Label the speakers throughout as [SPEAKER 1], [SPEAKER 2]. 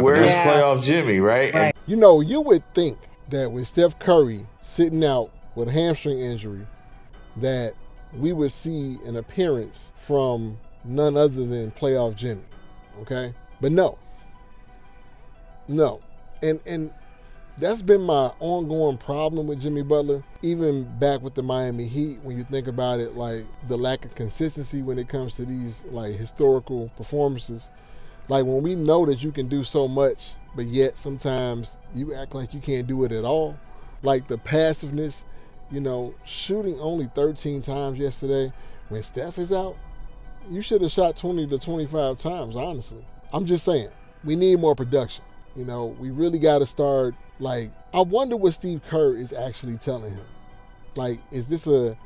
[SPEAKER 1] where's playoff Jimmy, right?
[SPEAKER 2] Right.
[SPEAKER 3] You would think that with Steph Curry sitting out with a hamstring injury, that we would see an appearance from none other than playoff Jimmy, okay? But no. And that's been my ongoing problem with Jimmy Butler, even back with the Miami Heat. When you think about it, like the lack of consistency when it comes to these like historical performances. Like when we know that you can do so much, but yet sometimes you act like you can't do it at all. Like the passiveness, shooting only 13 times yesterday. When Steph is out, you should have shot 20 to 25 times, honestly. I'm just saying, we need more production. We really got to start, I wonder what Steve Kerr is actually telling him. Like, is this a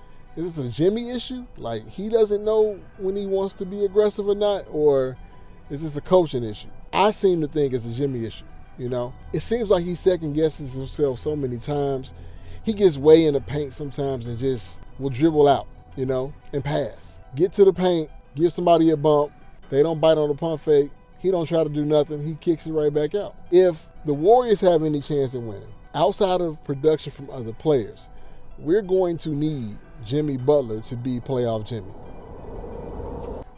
[SPEAKER 3] Jimmy issue? Like, he doesn't know when he wants to be aggressive or not? Or is this a coaching issue? I seem to think it's a Jimmy issue, It seems like he second guesses himself so many times. He gets way in the paint sometimes and just will dribble out, and pass. Get to the paint, give somebody a bump. They don't bite on the pump fake. He don't try to do nothing. He kicks it right back out. If the Warriors have any chance of winning, outside of production from other players, we're going to need Jimmy Butler to be playoff Jimmy.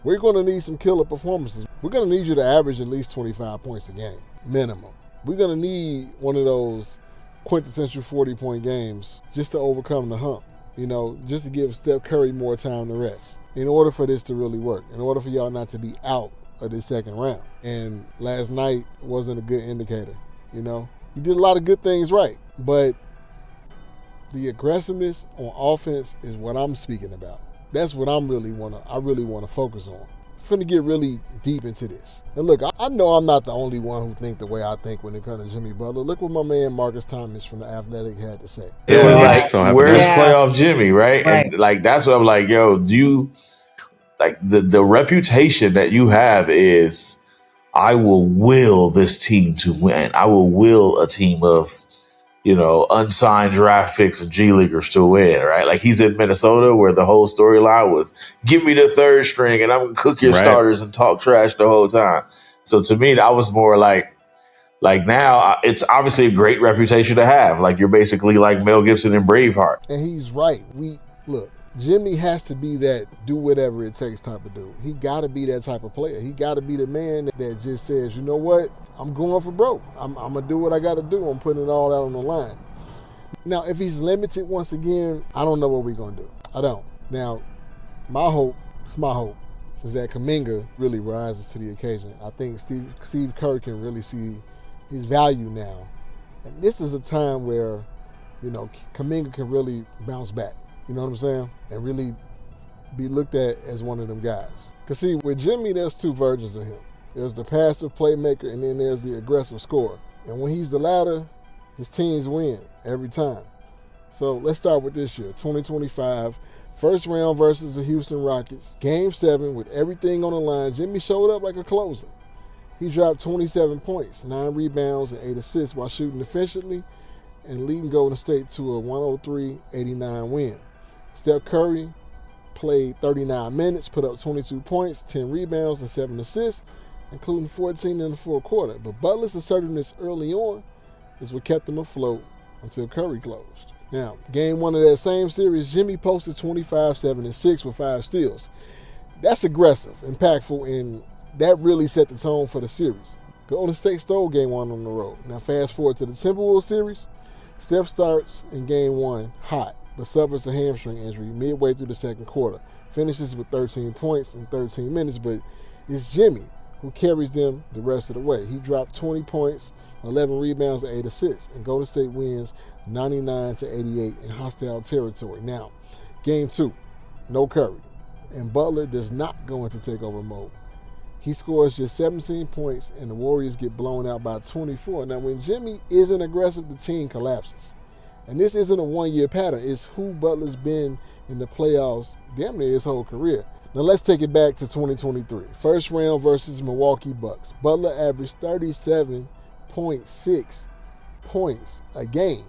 [SPEAKER 3] We're going to need some killer performances. We're going to need you to average at least 25 points a game, minimum. We're going to need one of those quintessential 40-point games just to overcome the hump, just to give Steph Curry more time to rest in order for this to really work, in order for y'all not to be out of this second round. And last night wasn't a good indicator, You did a lot of good things right, but the aggressiveness on offense is what I'm speaking about. That's what I really want to focus on. I'm finna get really deep into this. And look, I know I'm not the only one who think the way I think when it comes to Jimmy Butler. Look what my man Marcus Thomas from The Athletic had to say.
[SPEAKER 1] It was where's playoff Jimmy, right? And that's what I'm like, yo, the reputation that you have is, I will will this team to win. I will will a team of, unsigned draft picks and G Leaguers to win, right? Like he's in Minnesota where the whole storyline was, give me the third string and I'm going to cook your starters and talk trash the whole time. So to me, that was more like now it's obviously a great reputation to have. Like you're basically like Mel Gibson in Braveheart.
[SPEAKER 3] And he's right. Look, Jimmy has to be that do whatever it takes type of dude. He got to be that type of player. He got to be the man that just says, you know what? I'm going for broke. I'm going to do what I got to do. I'm putting it all out on the line. Now, if he's limited once again, I don't know what we're going to do. I don't. Now, my hope is that Kuminga really rises to the occasion. I think Steve Kerr can really see his value now. And this is a time where, Kuminga can really bounce back. You know what I'm saying? And really be looked at as one of them guys. Because see, with Jimmy, there's two versions of him. There's the passive playmaker, and then there's the aggressive scorer. And when he's the latter, his teams win every time. So let's start with this year, 2025. First round versus the Houston Rockets. Game 7 with everything on the line. Jimmy showed up like a closer. He dropped 27 points, 9 rebounds, and 8 assists while shooting efficiently and leading Golden State to a 103-89 win. Steph Curry played 39 minutes, put up 22 points, 10 rebounds, and 7 assists, including 14 in the fourth quarter. But Butler's assertiveness early on is what kept them afloat until Curry closed. Now, game 1 of that same series, Jimmy posted 25, 7, and 6 with 5 steals. That's aggressive, impactful, and that really set the tone for the series. Golden State stole game 1 on the road. Now, fast forward to the Timberwolves series. Steph starts in game 1 hot, but suffers a hamstring injury midway through the second quarter. Finishes with 13 points in 13 minutes, but it's Jimmy who carries them the rest of the way. He dropped 20 points, 11 rebounds, and 8 assists, and Golden State wins 99-88 in hostile territory. Now, game 2, no Curry, and Butler does not go into takeover mode. He scores just 17 points, and the Warriors get blown out by 24. Now, when Jimmy isn't aggressive, the team collapses. And this isn't a one-year pattern. It's who Butler's been in the playoffs damn near his whole career. Now, let's take it back to 2023. First round versus Milwaukee Bucks. Butler averaged 37.6 points a game,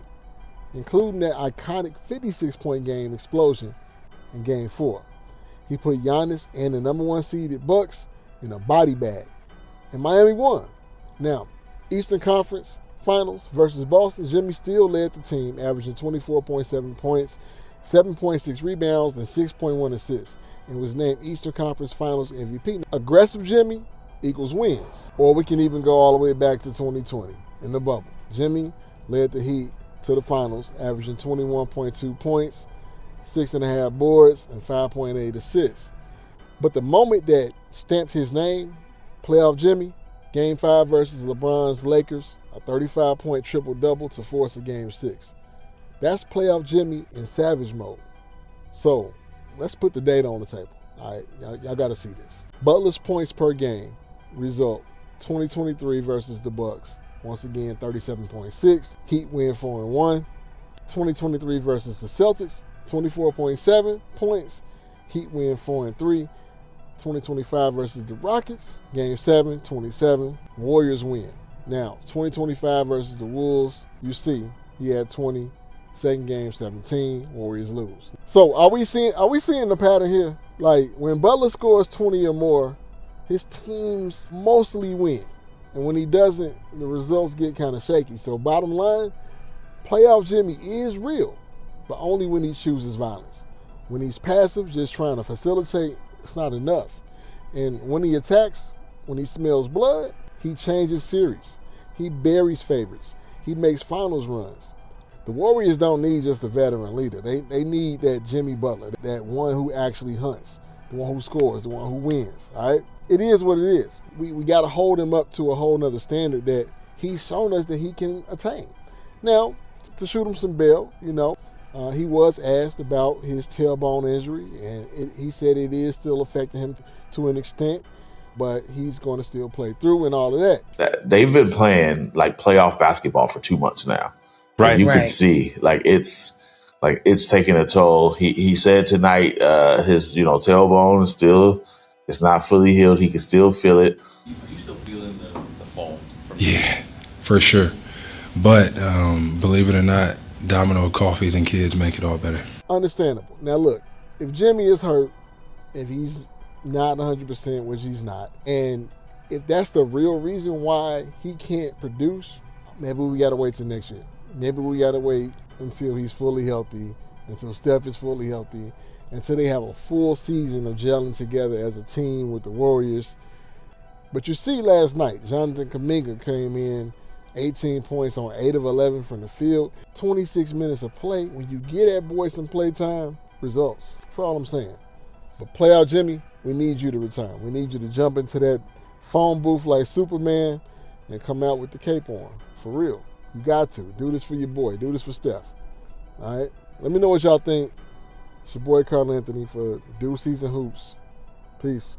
[SPEAKER 3] including that iconic 56-point game explosion in Game 4. He put Giannis and the number 1 seeded Bucks in a body bag, and Miami won. Now, Eastern Conference Finals versus Boston, Jimmy still led the team, averaging 24.7 points, 7.6 rebounds, and 6.1 assists, and was named Eastern Conference Finals MVP. Aggressive Jimmy equals wins. Or we can even go all the way back to 2020 in the bubble. Jimmy led the Heat to the finals, averaging 21.2 points, 6.5 boards, and 5.8 assists. But the moment that stamped his name, playoff Jimmy, Game 5 versus LeBron's Lakers, a 35-point triple-double to force a Game 6. That's playoff Jimmy in savage mode. So let's put the data on the table. All right, y'all got to see this. Butler's points per game result 2023 versus the Bucks. Once again, 37.6. Heat win 4-1. 2023 versus the Celtics, 24.7 points. Heat win 4-3. 2025 versus the Rockets, Game 7, 27. Warriors win. Now, 2025 versus the Wolves, you see he had 20. Second game, 17. Warriors lose. So are we seeing the pattern here? Like when Butler scores 20 or more, his teams mostly win. And when he doesn't, the results get kind of shaky. So bottom line, playoff Jimmy is real, but only when he chooses violence. When he's passive, just trying to facilitate, it's not enough. And when he attacks, when he smells blood, he changes series. He buries favorites. He makes finals runs. The Warriors don't need just a veteran leader. They need that Jimmy Butler, that one who actually hunts, the one who scores, the one who wins, all right? It is what it is. We got to hold him up to a whole nother standard that he's shown us that he can attain. Now, to shoot him some bail, he was asked about his tailbone injury, and he said it is still affecting him to an extent, but he's going to still play through and all of that.
[SPEAKER 1] They've been playing like playoff basketball for 2 months now.
[SPEAKER 2] Right.
[SPEAKER 1] You can see it's taking a toll. He said tonight his tailbone is still, it's not fully healed. He can still feel it.
[SPEAKER 2] You still feeling the foam? Yeah, for sure. But believe it or not, Domino coffees and kids make it all better.
[SPEAKER 3] Understandable. Now look, if Jimmy is hurt, if he's not 100%, which he's not, and if that's the real reason why he can't produce, maybe we got to wait till next year. Maybe we got to wait until he's fully healthy, until Steph is fully healthy, until they have a full season of gelling together as a team with the Warriors. But you see last night, Jonathan Kuminga came in, 18 points on 8 of 11 from the field, 26 minutes of play. When you get that boy some play time, results. That's all I'm saying. But playoff Jimmy, we need you to return. We need you to jump into that phone booth like Superman and come out with the cape on. For real. You got to. Do this for your boy. Do this for Steph. All right? Let me know what y'all think. It's your boy Carl Anthony for Dual Season Hoops. Peace.